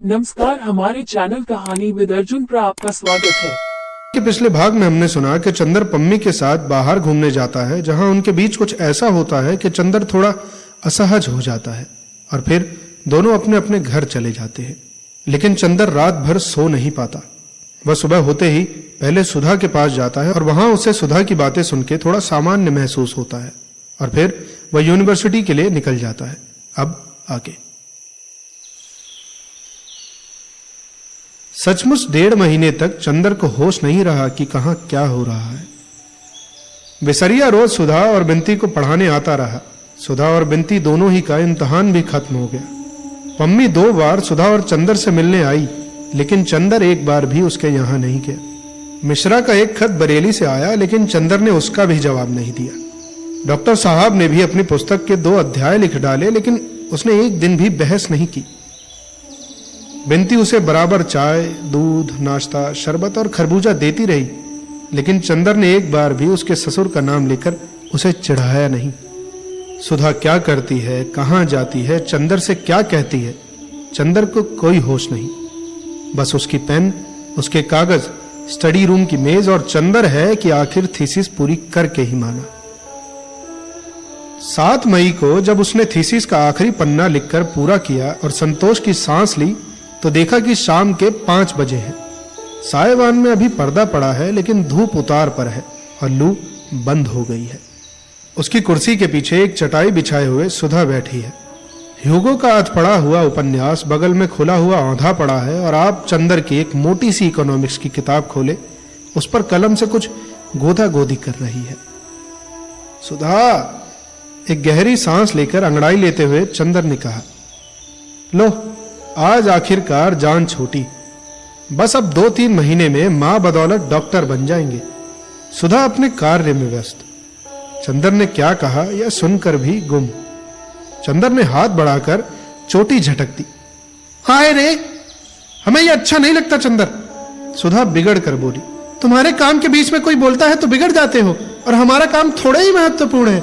नमस्कार, हमारे चैनल कहानी विद अर्जुन पर आपका स्वागत है। कि पिछले भाग में हमने सुना कि चंदर पम्मी के साथ बाहर घूमने जाता है, जहां उनके बीच कुछ ऐसा होता है कि चंदर थोड़ा असहज हो जाता है और फिर दोनों अपने अपने घर चले जाते हैं। लेकिन चंदर रात भर सो नहीं पाता। वह सुबह होते ही पहले सुधा के पास जाता है और वहां उसे सुधा की बातें सुन के थोड़ा सामान्य महसूस होता है और फिर वह यूनिवर्सिटी के लिए निकल जाता है। अब आगे सचमुच 1.5 महीने तक चंदर को होश नहीं रहा कि कहां क्या हो रहा है। विसरिया रोज सुधा और बिंती को पढ़ाने आता रहा। सुधा और बिंती दोनों ही का इम्तिहान भी खत्म हो गया। पम्मी 2 बार सुधा और चंदर से मिलने आई, लेकिन चंदर एक बार भी उसके यहां नहीं गया। मिश्रा का एक खत बरेली से आया, लेकिन चंदर ने उसका भी जवाब नहीं दिया। डॉक्टर साहब ने भी अपनी पुस्तक के 2 अध्याय लिख डाले, लेकिन उसने एक दिन भी बहस नहीं की। बिंती उसे बराबर चाय, दूध, नाश्ता, शरबत और खरबूजा देती रही, लेकिन चंदर ने एक बार भी उसके ससुर का नाम लेकर उसे चिढ़ाया नहीं। सुधा क्या करती है, कहां जाती है, चंदर से क्या कहती है, चंदर को कोई होश नहीं। बस उसकी पेन, उसके कागज, स्टडी रूम की मेज और चंदर है कि आखिर थीसिस पूरी करके ही माना। 7 मई को जब उसने थीसिस का आखिरी पन्ना लिखकर पूरा किया और संतोष की सांस ली, तो देखा कि शाम के 5 बजे हैं। सायवान में अभी पर्दा पड़ा है, लेकिन धूप उतार पर है और लू बंद हो गई है। उसकी कुर्सी के पीछे एक चटाई बिछाए हुए सुधा बैठी है। ह्यूगो का अधपड़ा हुआ उपन्यास बगल में खुला हुआ औंधा पड़ा है और आप चंदर की एक मोटी सी इकोनॉमिक्स की किताब खोले उस पर कलम से कुछ गोदा गोदी कर रही है। सुधा, एक गहरी सांस लेकर अंगड़ाई लेते हुए चंदर ने कहा, लो, आज आखिरकार जान छूटी। बस अब 2-3 महीने में मां बदौलत डॉक्टर बन जाएंगे। सुधा अपने कार्य में व्यस्त। चंदर ने क्या कहा यह सुनकर भी गुम। चंदर ने हाथ बढ़ाकर चोटी झटक दी। हाय रे, हमें यह अच्छा नहीं लगता चंदर। सुधा बिगड़ कर बोली, तुम्हारे काम के बीच में कोई बोलता है तो बिगड़ जाते हो, और हमारा काम थोड़ा ही महत्वपूर्ण है।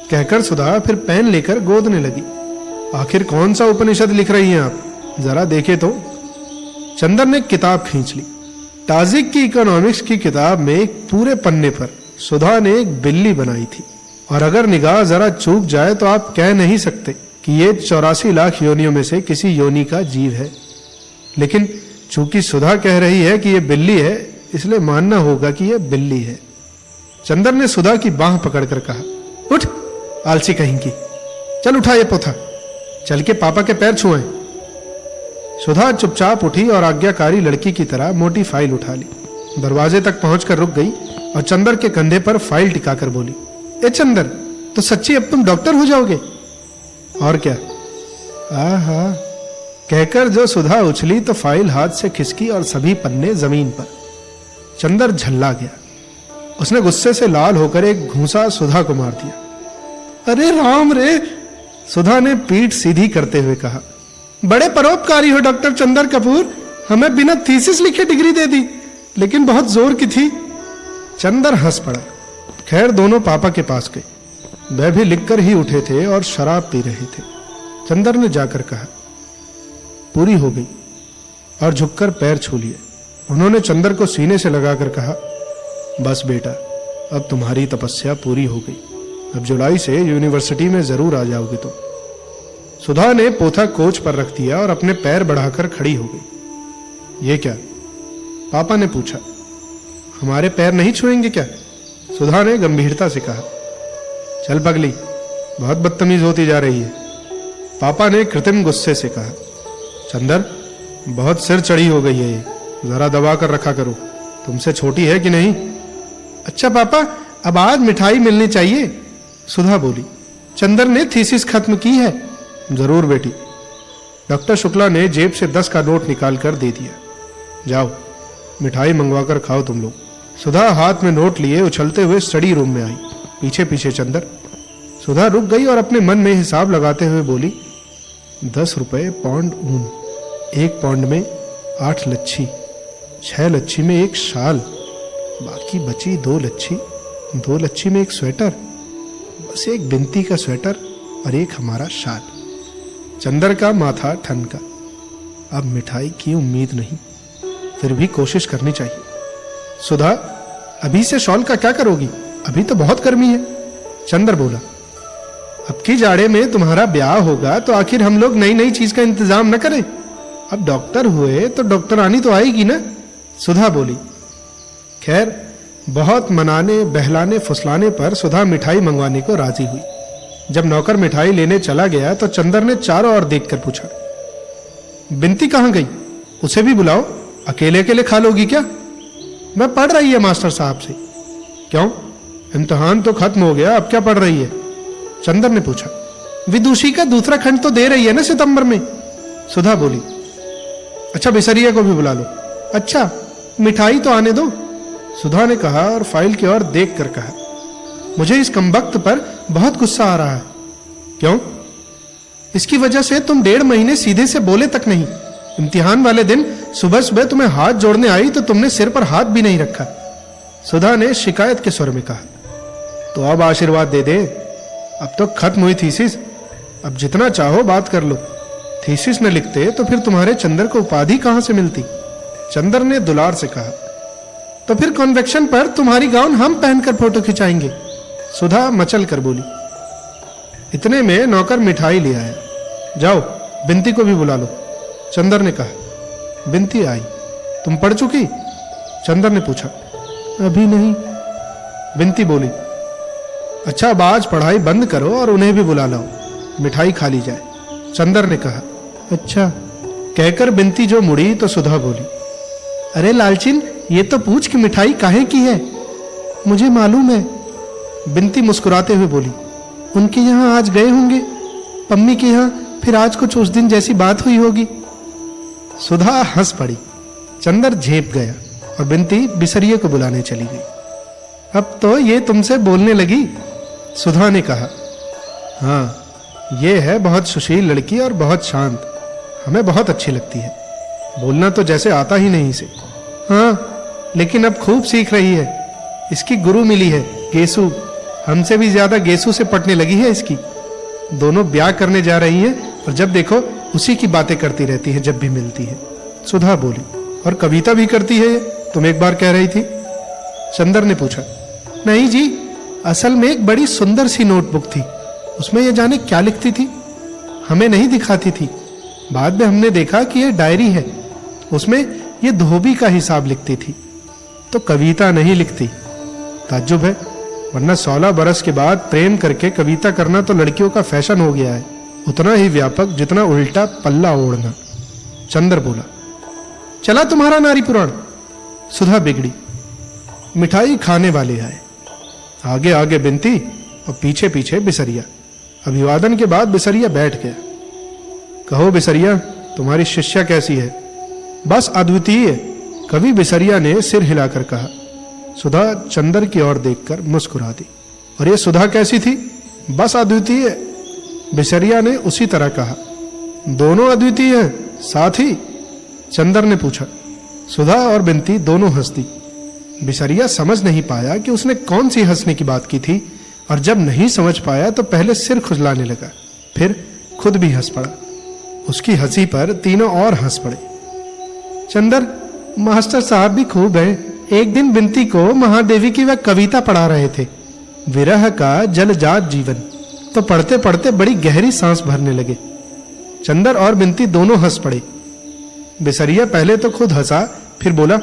कहकर सुधा फिर पेन लेकर गोदने लगी। आखिर कौन सा उपनिषद लिख रही हैं आप, जरा देखे तो। चंदर ने किताब खींच ली। ताजिक की इकोनॉमिक्स की किताब में एक पूरे पन्ने पर सुधा ने एक बिल्ली बनाई थी, और अगर निगाह जरा चूक जाए तो आप कह नहीं सकते कि ये 84 लाख योनियों में से किसी योनि का जीव है। लेकिन चूंकि सुधा कह रही है कि ये बिल्ली है, इसलिए मानना होगा कि यह बिल्ली है। चंदर ने सुधा की बांह पकड़कर कहा, उठ आलसी कहीं की, चल उठा ये पोथा, चल के पापा के पैर छुएं। सुधा चुपचाप उठी और आज्ञाकारी लड़की की तरह मोटी फाइल उठा ली। दरवाजे तक पहुंचकर रुक गई और चंदर के कंधे पर फाइल टिकाकर बोली, ए चंदर, तो सच्ची अब तुम डॉक्टर हो जाओगे? और क्या? आहा, कहकर जो सुधा उछली तो फाइल हाथ से खिसकी और सभी पन्ने जमीन पर। चंदर झल्ला गया। उसने गुस्से से लाल होकर एक घूंसा सुधा को मार दिया। अरे राम रे, सुधा ने पीठ सीधी करते हुए कहा, बड़े परोपकारी हो डॉक्टर चंदर कपूर, हमें बिना थीसिस लिखे डिग्री दे दी, लेकिन बहुत जोर की थी। चंदर हंस पड़ा। खैर दोनों पापा के पास गए। वह भी लिखकर ही उठे थे और शराब पी रहे थे। चंदर ने जाकर कहा, पूरी हो गई, और झुककर पैर छू लिए। उन्होंने चंदर को सीने से लगाकर कहा, बस बेटा, अब तुम्हारी तपस्या पूरी हो गई। अब जुलाई से यूनिवर्सिटी में जरूर आ जाओगे तुम। सुधा ने पोथा कोच पर रख दिया और अपने पैर बढ़ाकर खड़ी हो गई। ये क्या? पापा ने पूछा। हमारे पैर नहीं छुएंगे क्या? सुधा ने गंभीरता से कहा। चल पगली, बहुत बदतमीज होती जा रही है, पापा ने कृत्रिम गुस्से से कहा। चंदर, बहुत सिर चढ़ी हो गई है ये, जरा दबा कर रखा करो, तुमसे छोटी है कि नहीं? अच्छा पापा, अब आज मिठाई मिलनी चाहिए, सुधा बोली। चंदर ने थीसिस खत्म की है? जरूर बेटी। डॉक्टर शुक्ला ने जेब से 10 का नोट निकालकर दे दिया। जाओ, मिठाई मंगवाकर खाओ तुम लोग। सुधा हाथ में नोट लिए उछलते हुए स्टडी रूम में आई, पीछे पीछे चंदर। सुधा रुक गई और अपने मन में हिसाब लगाते हुए बोली, 10 रुपए पौंड ऊन, 1 पौंड में 8 लच्छी, 6 लच्छी में एक शाल, बाकी बची 2 लच्छी, 2 लच्छी में एक स्वेटर, बस एक बिंती का स्वेटर और एक हमारा शाल। चंदर का माथा ठनका। अब मिठाई की उम्मीद नहीं, फिर भी कोशिश करनी चाहिए। सुधा, अभी से शॉल का क्या करोगी? अभी तो बहुत गर्मी है। चंदर बोला, अब की जाड़े में तुम्हारा ब्याह होगा तो आखिर हम लोग नई नई चीज का इंतजाम न करें? अब डॉक्टर हुए तो डॉक्टरानी तो आएगी ना। सुधा बोली। खैर, बहुत मनाने बहलाने फुसलाने पर सुधा मिठाई मंगवाने को राजी हुई। जब नौकर मिठाई लेने चला गया तो चंदर ने चारों ओर देखकर पूछा, बिंती कहां गई? उसे भी बुलाओ, अकेले अकेले खा लोगी क्या? मैं पढ़ रही है मास्टर साहब से। क्यों, इम्तिहान तो खत्म हो गया, अब क्या पढ़ रही है? चंदर ने पूछा। विदुषी का दूसरा खंड तो दे रही है ना सितंबर में। सुधा बोली। अच्छा, बिसरिया को भी बुला लो। अच्छा, मिठाई तो आने दो, सुधा ने कहा और फाइल की ओर देख कर कहा, मुझे इस कमबख्त पर बहुत गुस्सा आ रहा है। क्यों? इसकी वजह से तुम 1.5 महीने सीधे से बोले तक नहीं। इम्तिहान वाले दिन सुबह सुबह तुम्हें हाथ जोड़ने आई तो तुमने सिर पर हाथ भी नहीं रखा। सुधा ने शिकायत के स्वर में कहा। तो अब आशीर्वाद दे दे, अब तो खत्म हुई थीसिस, अब जितना चाहो बात कर लो। थीसिस न लिखते तो फिर तुम्हारे चंदर को उपाधि कहां से मिलती? चंदर ने दुलार से कहा। तो फिर कॉन्वेक्शन पर तुम्हारी गाउन हम पहनकर फोटो खिंचाएंगे, सुधा मचल कर बोली। इतने में नौकर मिठाई ले आया। जाओ, बिंती को भी बुला लो, चंदर ने कहा। बिंती आई। तुम पढ़ चुकी? चंदर ने पूछा। अभी नहीं, बिंती बोली। अच्छा, अब आज पढ़ाई बंद करो और उन्हें भी बुला लाओ, मिठाई खा ली जाए, चंदर ने कहा। अच्छा, कहकर बिंती जो मुड़ी तो सुधा बोली, अरे लालचिन, ये तो पूछ कि मिठाई काहे की है? मुझे मालूम है, बिंती मुस्कुराते हुए बोली। उनके यहाँ आज गए होंगे, पम्मी के यहाँ, फिर आज कुछ उस दिन जैसी बात हुई होगी। सुधा हंस पड़ी। चंदर झेप गया और बिंती बिसरिये को बुलाने चली गई। अब तो ये तुमसे बोलने लगी, सुधा ने कहा। हाँ, ये है बहुत सुशील लड़की और बहुत शांत, हमें बहुत अच्छी लगती है। बोलना तो जैसे आता ही नहीं इसे। हाँ, लेकिन अब खूब सीख रही है। इसकी गुरु मिली है, गेसु। हमसे भी ज्यादा गेसु से पटने लगी है इसकी। दोनों ब्याह करने जा रही हैं और जब देखो उसी की बातें करती रहती है जब भी मिलती है, सुधा बोली। और कविता भी करती है, तुम एक बार कह रही थी। चंदर ने पूछा। नहीं जी, असल में एक बड़ी सुंदर सी नोटबुक थी, उसमें ये जाने क्या लिखती थी, हमें नहीं दिखाती थी। बाद में हमने देखा कि यह डायरी है, उसमें ये धोबी का हिसाब लिखती थी, तो कविता नहीं लिखती। ताज्जुब है, वरना 16 बरस के बाद प्रेम करके कविता करना तो लड़कियों का फैशन हो गया है, उतना ही व्यापक जितना उल्टा पल्ला ओढ़ना। चंदर बोला। चला तुम्हारा नारी पुराण। सुधा बिगड़ी। मिठाई खाने वाले आए, आगे आगे बिंती और पीछे पीछे बिसरिया। अभिवादन के बाद बिसरिया बैठ गया। कहो बिसरिया, तुम्हारी शिष्या कैसी है? बस अद्वितीय, कवि बिसरिया ने सिर हिलाकर कहा। सुधा चंदर की ओर देखकर मुस्कुरा दी। और ये सुधा कैसी थी? बस अद्वितीय, बिसरिया ने उसी तरह कहा। दोनों अद्वितीय हैं साथ ही? चंदर ने पूछा। सुधा और बिंती दोनों हंस दी। बिसरिया समझ नहीं पाया कि उसने कौन सी हंसने की बात की थी, और जब नहीं समझ पाया तो पहले सिर खुजलाने लगा, फिर खुद भी हंस पड़ा। उसकी हंसी पर तीनों और हंस पड़े। चंदर, मास्टर साहब भी खूब है। एक दिन बिंती को महादेवी की वह कविता पढ़ा रहे थे, विरह का जलजात जीवन, तो पढ़ते पढ़ते बड़ी गहरी सांस भरने लगे। चंदर और बिंती दोनों हंस पड़े। बिसरिया पहले तो खुद हंसा, फिर बोला,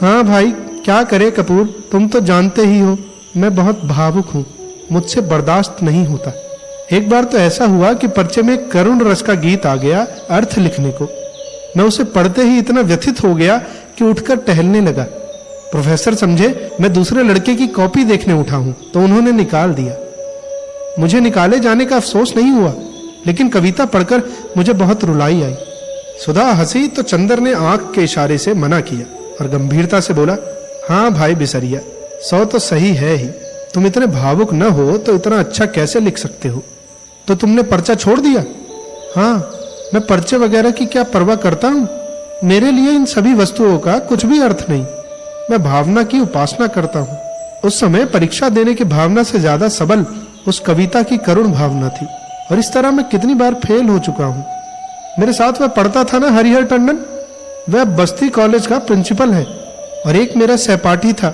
हाँ भाई, क्या करे कपूर, तुम तो जानते ही हो मैं बहुत भावुक हूं, मुझसे बर्दाश्त नहीं होता। एक बार तो ऐसा हुआ कि पर्चे में करुण रस का गीत आ गया अर्थ लिखने को। मैं उसे पढ़ते ही इतना व्यथित हो गया कि उठकर टहलने लगा। प्रोफेसर समझे मैं दूसरे लड़के की कॉपी देखने उठा हूं, तो उन्होंने निकाल दिया। मुझे निकाले जाने का अफसोस नहीं हुआ, लेकिन कविता पढ़कर मुझे बहुत रुलाई आई। सुधा हंसी तो चंदर ने आंख के इशारे से मना किया और गंभीरता से बोला, हाँ भाई बिसरिया, 100 तो सही है ही। तुम इतने भावुक न हो तो इतना अच्छा कैसे लिख सकते हो? तो तुमने पर्चा छोड़ दिया? हाँ, मैं पर्चे वगैरह की क्या परवाह करता हूँ? मेरे लिए इन सभी वस्तुओं का कुछ भी अर्थ नहीं। मैं भावना की उपासना करता हूँ। उस समय परीक्षा देने की भावना से ज्यादा सबल उस कविता की करुण भावना थी, और इस तरह मैं कितनी बार फेल हो चुका हूँ। मेरे साथ वह पढ़ता था ना, हरिहर टंडन, वह बस्ती कॉलेज का प्रिंसिपल है। और एक मेरा सहपाठी था,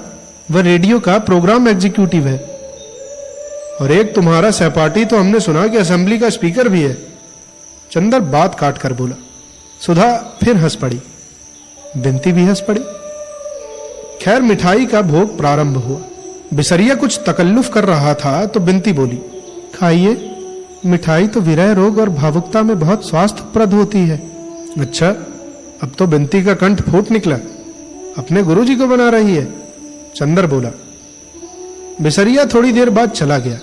वह रेडियो का प्रोग्राम एग्जीक्यूटिव है। और एक तुम्हारा सहपाठी तो हमने सुना कि असेंबली का स्पीकर भी है। चंदर बात काट कर बोला। सुधा फिर हंस पड़ी, बिंती भी हंस पड़ी। खैर मिठाई का भोग प्रारंभ हुआ। बिसरिया कुछ तकल्लुफ कर रहा था तो बिंती बोली, खाइए, मिठाई तो विरह रोग और भावुकता में बहुत स्वास्थ्यप्रद होती है। अच्छा, अब तो बिंती का कंठ फूट निकला, अपने गुरुजी को बना रही है, चंदर बोला। बिसरिया थोड़ी देर बाद चला गया।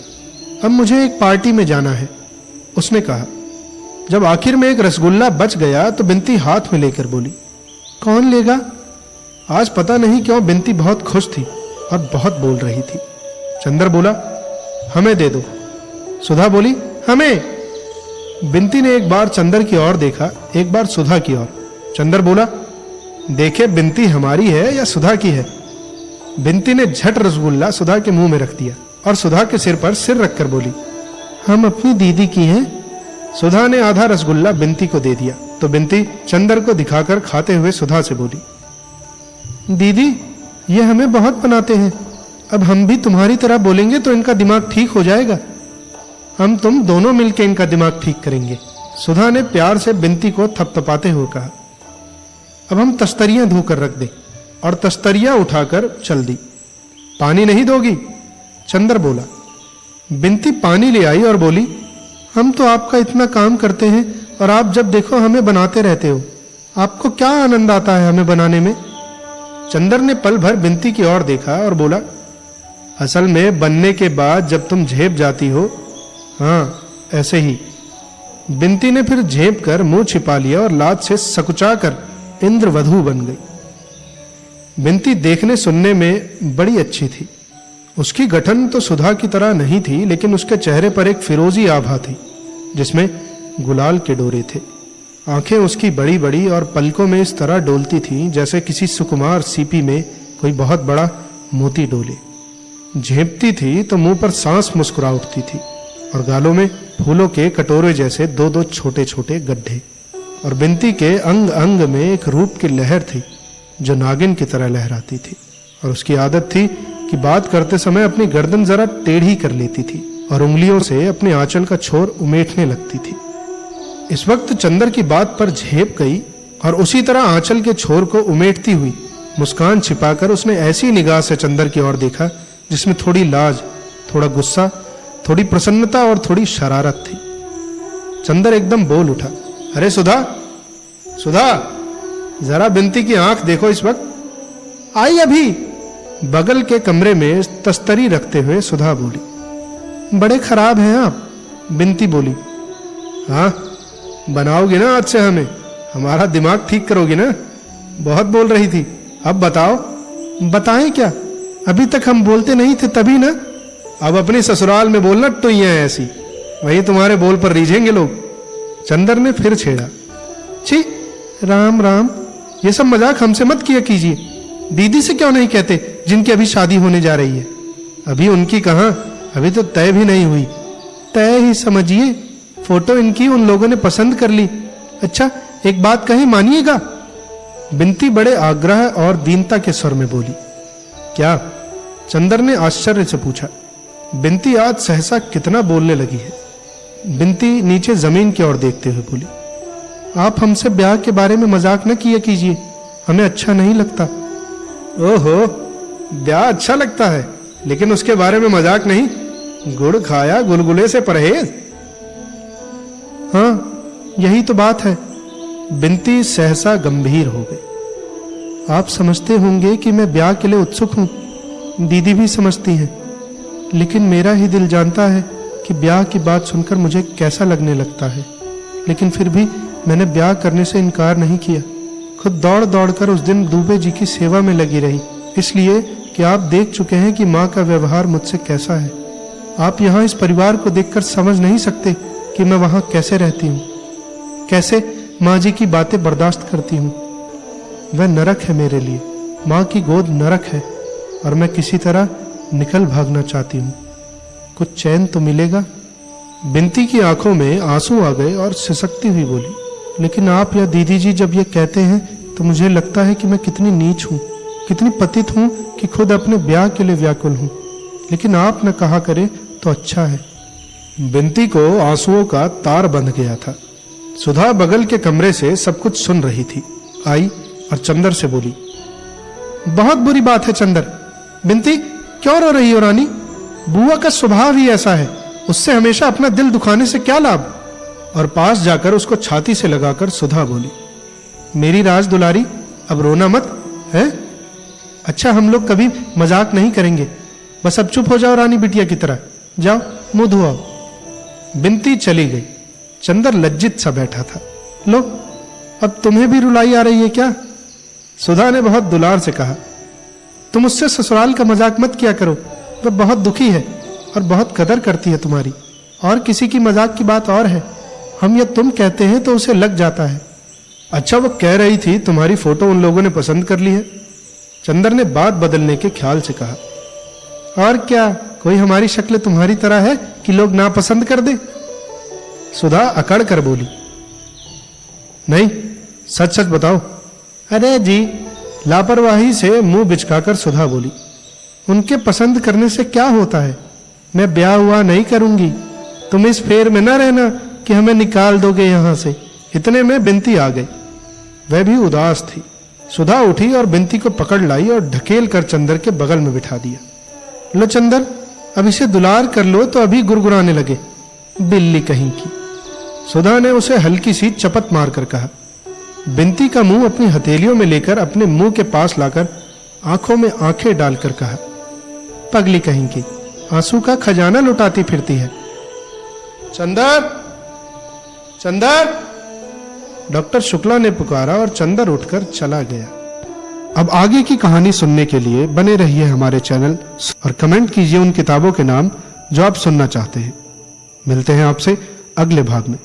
अब मुझे एक पार्टी में जाना है, उसने कहा। जब आखिर में एक रसगुल्ला बच गया तो बिंती हाथ में लेकर बोली, कौन लेगा? आज पता नहीं क्यों बिंती बहुत खुश थी और बहुत बोल रही थी। चंदर बोला, हमें दे दो। सुधा बोली, हमें। बिंती ने एक बार चंदर की ओर देखा, एक बार सुधा की ओर। चंदर बोला, देखे बिंती हमारी है या सुधा की है। बिंती ने झट रसगुल्ला सुधा के मुंह में रख दिया और सुधा के सिर पर सिर रखकर बोली, हम अपनी दीदी की हैं। सुधा ने आधा रसगुल्ला बिंती को दे दिया तो बिंती चंदर को दिखाकर खाते हुए सुधा से बोली, दीदी ये हमें बहुत बनाते हैं, अब हम भी तुम्हारी तरह बोलेंगे तो इनका दिमाग ठीक हो जाएगा। हम तुम दोनों मिलकर इनका दिमाग ठीक करेंगे। सुधा ने प्यार से बिंती को थपथपाते हुए कहा। अब हम तस्तरियां धोकर रख दें। और तस्तरियां उठाकर चल दी। पानी नहीं दोगी? चंदर बोला। बिंती पानी ले आई और बोली, हम तो आपका इतना काम करते हैं और आप जब देखो हमें बनाते रहते हो, आपको क्या आनंद आता है हमें बनाने में? चंदर ने पल भर बिंती की ओर देखा और बोला, असल में बनने के बाद जब तुम झेप जाती हो, हाँ ऐसे ही। बिंती ने फिर झेप कर मुंह छिपा लिया और लात से सकुचा कर इंद्रवधू बन गई। बिंती देखने सुनने में बड़ी अच्छी थी। उसकी गठन तो सुधा की तरह नहीं थी, लेकिन उसके चेहरे पर एक फिरोजी आभा थी जिसमें गुलाल के डोरे थे। आंखें उसकी बड़ी बड़ी और पलकों में इस तरह डोलती थीं जैसे किसी सुकुमार सीपी में कोई बहुत बड़ा मोती डोले। झेपती थी तो मुंह पर सांस मुस्कुरा उठती थी और गालों में फूलों के कटोरे जैसे दो दो छोटे छोटे गड्ढे। और बिंती के अंग अंग में एक रूप की लहर थी जो नागिन की तरह लहराती थी। और उसकी आदत थी कि बात करते समय अपनी गर्दन जरा टेढ़ी कर लेती थी और उंगलियों से अपने आंचल का छोर उमेटने लगती थी। इस वक्त चंदर की बात पर झेप गई और उसी तरह आंचल के छोर को उमेटती हुई मुस्कान छिपाकर उसने ऐसी निगाह से चंदर की ओर देखा जिसमें थोड़ी लाज, थोड़ा गुस्सा, थोड़ी प्रसन्नता और थोड़ी शरारत थी। चंदर एकदम बोल उठा, अरे सुधा, सुधा, जरा बिंती की आंख देखो इस वक्त। आई अभी। बगल के कमरे में तस्तरी रखते हुए सुधा बोली। बड़े खराब हैं आप, बिंती बोली। हाँ, बनाओगी ना आज से हमें, हमारा दिमाग ठीक करोगी ना? बहुत बोल रही थी, अब बताओ। बताएं क्या? अभी तक हम बोलते नहीं थे तभी ना। अब अपनी ससुराल में बोलना टुइयां ऐसी, वही तुम्हारे बोल पर रीझेंगे लोग। चंदर ने फिर छेड़ा, छी राम राम, ये सब मजाक हमसे मत किया कीजिए। दीदी से क्यों नहीं कहते जिनकी अभी शादी होने जा रही है? अभी उनकी कहां, अभी तो तय भी नहीं हुई। तय ही समझिए, फोटो इनकी उन लोगों ने पसंद कर ली। अच्छा एक बात कहें, मानिएगा? बिंती बड़े आग्रह और दीनता के स्वर में बोली। क्या? चंदर ने आश्चर्य से पूछा। बिंती आज सहसा कितना बोलने लगी है। बिंती नीचे जमीन की ओर देखते हुए बोली, आप हमसे ब्याह के बारे में मजाक न किया कीजिए, हमें अच्छा नहीं लगता। ओहो, ब्याह अच्छा लगता है लेकिन उसके बारे में मजाक नहीं। गुड़ खाया गुलगुले से परहेज। हाँ यही तो बात है। बिंती सहसा गंभीर हो गई। आप समझते होंगे कि मैं ब्याह के लिए उत्सुक हूं, दीदी भी समझती हैं, लेकिन मेरा ही दिल जानता है कि ब्याह की बात सुनकर मुझे कैसा लगने लगता है। लेकिन फिर भी मैंने ब्याह करने से इनकार नहीं किया। खुद दौड़ दौड़ कर उस दिन दुबे जी की सेवा में लगी रही, इसलिए कि आप देख चुके हैं कि माँ का व्यवहार मुझसे कैसा है। आप यहाँ इस परिवार को देखकर समझ नहीं सकते कि मैं वहाँ कैसे रहती हूँ, कैसे माँ जी की बातें बर्दाश्त करती हूँ। वह नरक है मेरे लिए, माँ की गोद नरक है और मैं किसी तरह निकल भागना चाहती हूँ। कुछ चैन तो मिलेगा। बिंती की आंखों में आंसू आ गए और सिसकती हुई बोली, लेकिन आप या दीदी जी जब ये कहते हैं तो मुझे लगता है कि मैं कितनी नीच हूँ, कितनी पतित हूँ कि खुद अपने ब्याह के लिए व्याकुल हूँ। लेकिन आप न कहा करे तो अच्छा है। बिंती को आंसुओं का तार बंध गया था। सुधा बगल के कमरे से सब कुछ सुन रही थी। आई और चंदर से बोली, बहुत बुरी बात है चंदर। बिंती क्यों रो रही हो रानी? बुआ का स्वभाव ही ऐसा है, उससे हमेशा अपना दिल दुखाने से क्या लाभ? और पास जाकर उसको छाती से लगाकर सुधा बोली, मेरी राज दुलारी, अब रोना मत है। अच्छा, हम लोग कभी मजाक नहीं करेंगे, बस अब चुप हो जाओ रानी बिटिया की तरह। जाओ मुंह धोआओ। बिंती चली गई। चंदर लज्जित सा बैठा था। लो, अब तुम्हें भी रुलाई आ रही है क्या? सुधा ने बहुत दुलार से कहा, तुम उससे ससुराल का मजाक मत किया करो, वह बहुत दुखी है और बहुत कदर करती है तुम्हारी। और किसी की मजाक की बात और है, हम या तुम कहते हैं तो उसे लग जाता है। अच्छा, वो कह रही थी तुम्हारी फोटो उन लोगों ने पसंद कर ली है। चंदर ने बात बदलने के ख्याल से कहा, और क्या कोई हमारी शक्ल तुम्हारी तरह है कि लोग नापसंद कर दे? सुधा अकड़ कर बोली, नहीं, सच सच बताओ। अरे जी, लापरवाही से मुंह बिचकाकर सुधा बोली, उनके पसंद करने से क्या होता है? मैं ब्याह हुआ नहीं करूंगी। तुम इस फेर में न रहना कि हमें निकाल दोगे यहां से। इतने में बिंती आ गई। वह भी उदास थी। सुधा उठी और बिंती को पकड़ लाई और ढकेल कर चंदर के बगल में बिठा दिया। लो चंदर, अब इसे दुलार कर लो तो अभी गुरगुराने लगे, बिल्ली कहीं की। सुधा ने उसे हल्की सी चपत मारकर कहा। बिंती का मुंह अपनी हथेलियों में लेकर अपने मुंह के पास लाकर आंखों में आंखें डालकर कहा, पगली कहीं की, आंसू का खजाना लुटाती फिरती है। चंदर, चंदर! डॉक्टर शुक्ला ने पुकारा और चंदर उठकर चला गया। अब आगे की कहानी सुनने के लिए बने रहिए हमारे चैनल और कमेंट कीजिए उन किताबों के नाम जो आप सुनना चाहते हैं। मिलते हैं आपसे अगले भाग में।